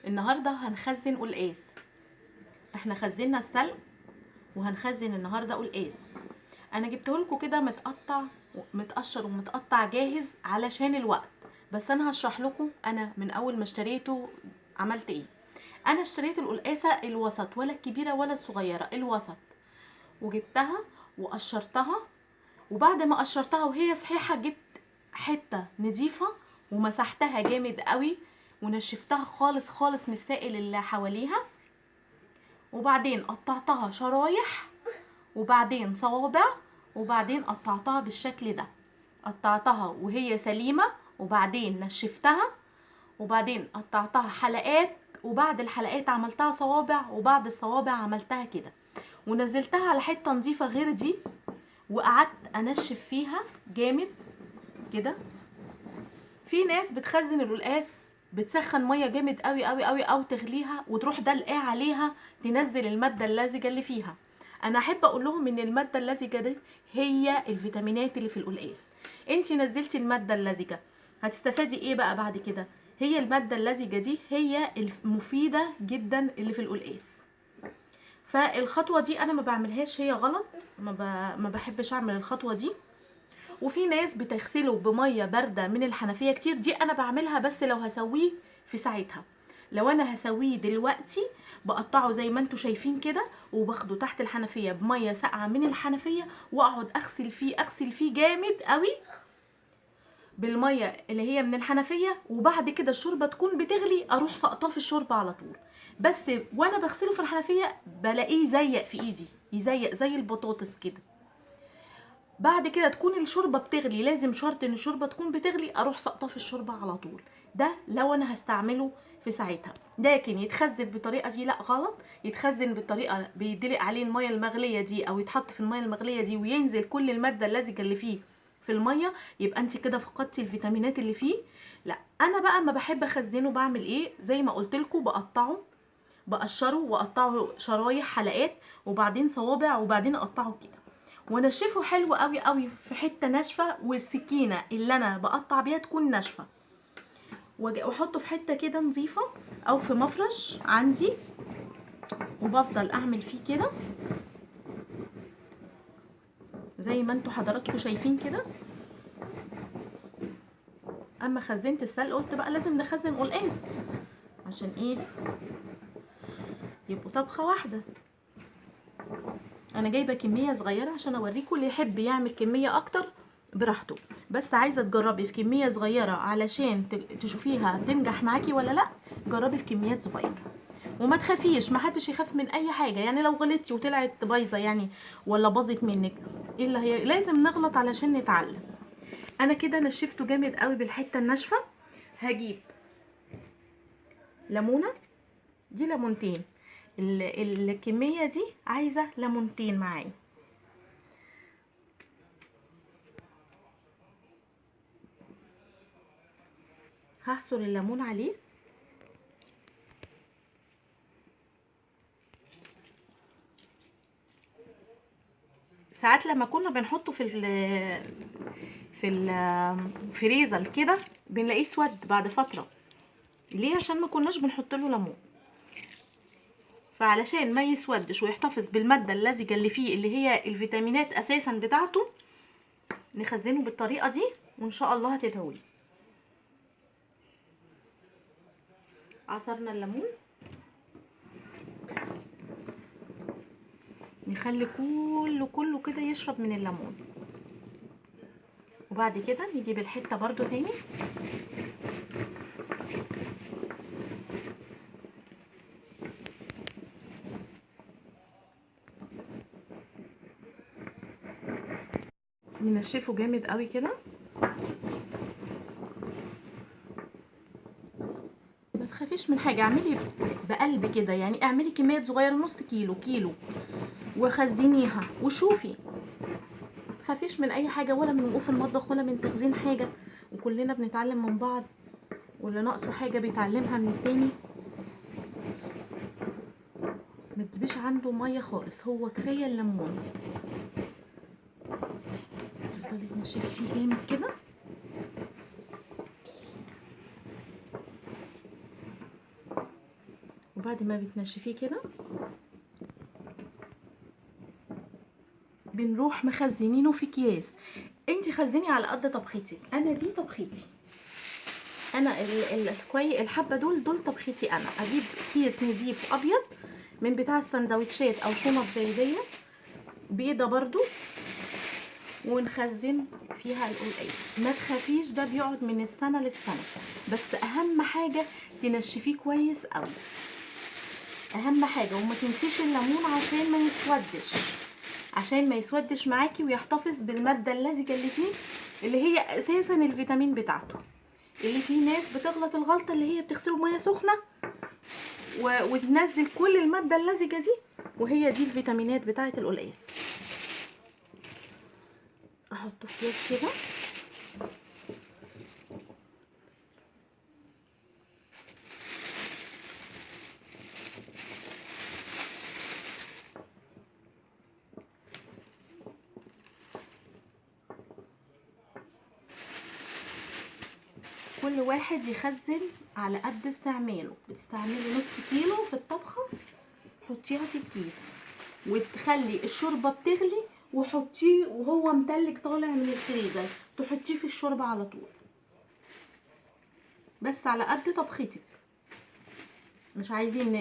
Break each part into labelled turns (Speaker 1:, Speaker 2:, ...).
Speaker 1: النهارده هنخزن قلقاس. احنا خزنا السلق وهنخزن النهارده قلقاس. انا جبتهولكوا كده متقطع متقشر ومتقطع جاهز علشان الوقت، بس انا هشرح لكم انا من اول ما اشتريته عملت ايه. انا اشتريت القلقاسه الوسط، ولا الكبيره ولا الصغيره، الوسط، وجبتها وقشرتها. وبعد ما قشرتها وهي صحيحه جبت حته نضيفه ومسحتها جامد قوي ونشفتها خالص خالص من السائل اللي حواليها، وبعدين قطعتها شرايح، وبعدين صوابع، وبعدين قطعتها بالشكل ده. قطعتها وهي سليمة، وبعدين نشفتها، وبعدين قطعتها حلقات، وبعد الحلقات عملتها صوابع، وبعد الصوابع عملتها كده ونزلتها على حتة نظيفة غير دي، وقعدت انشف فيها جامد كده. في ناس بتخزن القلقاس بتسخن ميه جامد قوي قوي قوي او تغليها وتروح دلقاه عليها تنزل الماده اللزجه اللي فيها. انا احب اقول لهم ان الماده اللزجه دي هي الفيتامينات اللي في القلقاس. انتي نزلتي الماده اللزجه، هتستفادي ايه بقى بعد كده؟ هي الماده اللزجه دي هي المفيده جدا اللي في القلقاس. فالخطوه دي انا ما بعملهاش، هي غلط، ما بحبش اعمل الخطوه دي. وفي ناس بتغسله بميه بارده من الحنفيه كتير، دي انا بعملها بس لو هسويه في ساعتها. لو انا هسويه دلوقتي بقطعه زي ما انتوا شايفين كده، وباخده تحت الحنفيه بميه ساقعه من الحنفيه، واقعد اغسل فيه جامد قوي بالميه اللي هي من الحنفيه، وبعد كده الشوربه تكون بتغلي اروح سقطاه في الشوربه على طول. بس وانا بغسله في الحنفيه بلاقيه زيق في ايدي، يزيق زي البطاطس كده. بعد كده تكون الشوربه بتغلي، لازم شرط ان الشوربه تكون بتغلي اروح سقطاه في الشوربه على طول. ده لو انا هستعمله في ساعتها. لكن يتخزن بالطريقه دي لا، غلط. يتخزن بالطريقه بيدلق عليه الميه المغليه دي، او يتحط في الميه المغليه دي وينزل كل الماده اللزجه اللي فيه في الميه، يبقى انت كده فقدتي الفيتامينات اللي فيه. لا، انا بقى ما بحب اخزنه، بعمل ايه؟ زي ما قلت لكم، بقشره واقطعه شرايح حلقات، وبعدين صوابع، وبعدين اقطعه كده وانشفه حلو قوي قوي في حته ناشفه، والسكينه اللي انا بقطع بيها تكون ناشفه، واحطه في حته كده نظيفه او في مفرش عندي، وبفضل اعمل فيه كده زي ما انتوا حضراتكم شايفين كده. اما خزنت السلق قلت بقى لازم نخزن قلقاس، عشان ايه؟ يبقوا طبخه واحده. انا جايبه كميه صغيره عشان اوريكم، اللي يحب يعمل كميه اكتر براحته، بس عايزه تجربي في كميه صغيره علشان تشوفيها تنجح معاكي ولا لا. جربي في كميات صغيره وما تخافيش، ما حدش يخاف من اي حاجه. يعني لو غلطتي وطلعت بايظه يعني ولا باظت منك، ايه اللي هي؟ لازم نغلط علشان نتعلم. انا كده نشفته جامد قوي بالحته الناشفه. هجيب ليمونه، دي ليمونتين، الكميه دي عايزه ليمونتين معايا. هعصر الليمون عليه. ساعات لما كنا بنحطه في الفريزر كده بنلاقيه اسود بعد فتره. ليه؟ عشان ما كناش بنحط له ليمون. فعلشان ما يسودش ويحتفظ بالماده اللزجه اللي فيه اللي هي الفيتامينات اساسا بتاعته، نخزنه بالطريقه دي وان شاء الله هتدهولي. عصرنا الليمون، نخلي كله كده يشرب من الليمون، وبعد كده نجيب الحته برضو تاني ننشفه جامد قوي كده. ما تخافيش من حاجه، اعملي بقلب كده، يعني اعملي كميه صغيره، نص كيلو وخزنيها وشوفي. تخافيش من اي حاجه، ولا من وقوف المطبخ ولا من تخزين حاجه، وكلنا بنتعلم من بعض، واللي ناقصه حاجه بيتعلمها من التاني. ما تجيبيش عنده ميه خالص، هو كفايه الليمون. تفضلي تنشفي فيه جامد كده. وبعد ما بتنشفيه كده بنروح مخزنينه في اكياس. انتي خزني على قد طبختك، انا دي طبختي انا الحبه دول طبختي انا. اجيب كيس نضيف ابيض من بتاع السندوتشات او شنط زي دي، بيضه برضو، ونخزن فيها القلقاس. ما تخافيش، ده بيقعد من السنه للسنه، بس اهم حاجه تنشفيه كويس قوي، اهم حاجه. وما تنسيش الليمون عشان ما يسودش معاكي، ويحتفظ بالماده اللزجه اللي فيه، اللي هي اساسا الفيتامين بتاعته. اللي فيه ناس بتغلط الغلطه اللي هي بتغسله بميه سخنه وتنزل كل الماده اللزجه دي، وهي دي الفيتامينات بتاعه القلقاس. احطه في كيس كده، كل واحد يخزن على قد استعماله. بتستعملي نص كيلو في الطبخه، حطيها في الكيس، وتخلي الشوربه بتغلي وحطيه وهو متلج طالع من الفريزر، تحطيه في الشوربه على طول، بس على قد طبختك. مش عايزين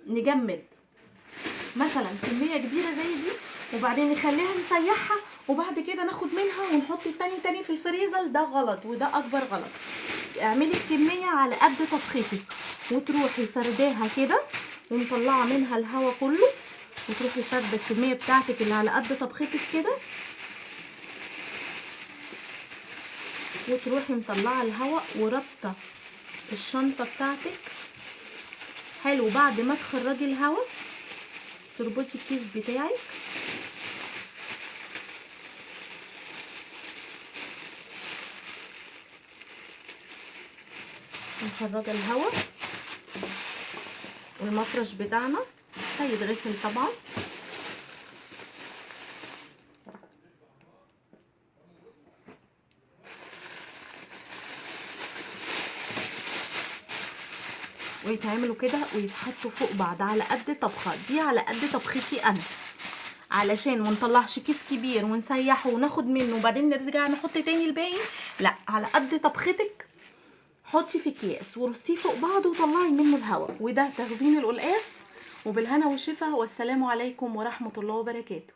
Speaker 1: نجمد مثلا كميه كبيره زي دي وبعدين نخليها نسيحها وبعد كده ناخد منها ونحط التاني تاني في الفريزر. ده غلط، وده اكبر غلط. اعملي الكميه على قد طبختك، وتروحي فرداها كده ومطلعه منها الهواء كله، وتروحي فرده الكميه بتاعتك اللي على قد طبختك كده، وتروحي مطلعه الهواء وربطه الشنطه بتاعتك حلو. بعد ما تخرجي الهواء تربطي الكيس بتاعك مخرجه الهواء، والمفرش بتاعنا هيتغسل طبعا. ويتعملوا كده ويتحطوا فوق بعض على قد طبخه. دي على قد طبختي انا، علشان ما نطلعش كيس كبير ونسيحه وناخد منه وبعدين نرجع نحط تاني الباقي. لا، على قد طبختك حطي في اكياس ورصيه فوق بعض وطلعي منه الهواء. وده تخزين القلقاس، وبالهنا والشفا، والسلام عليكم ورحمه الله وبركاته.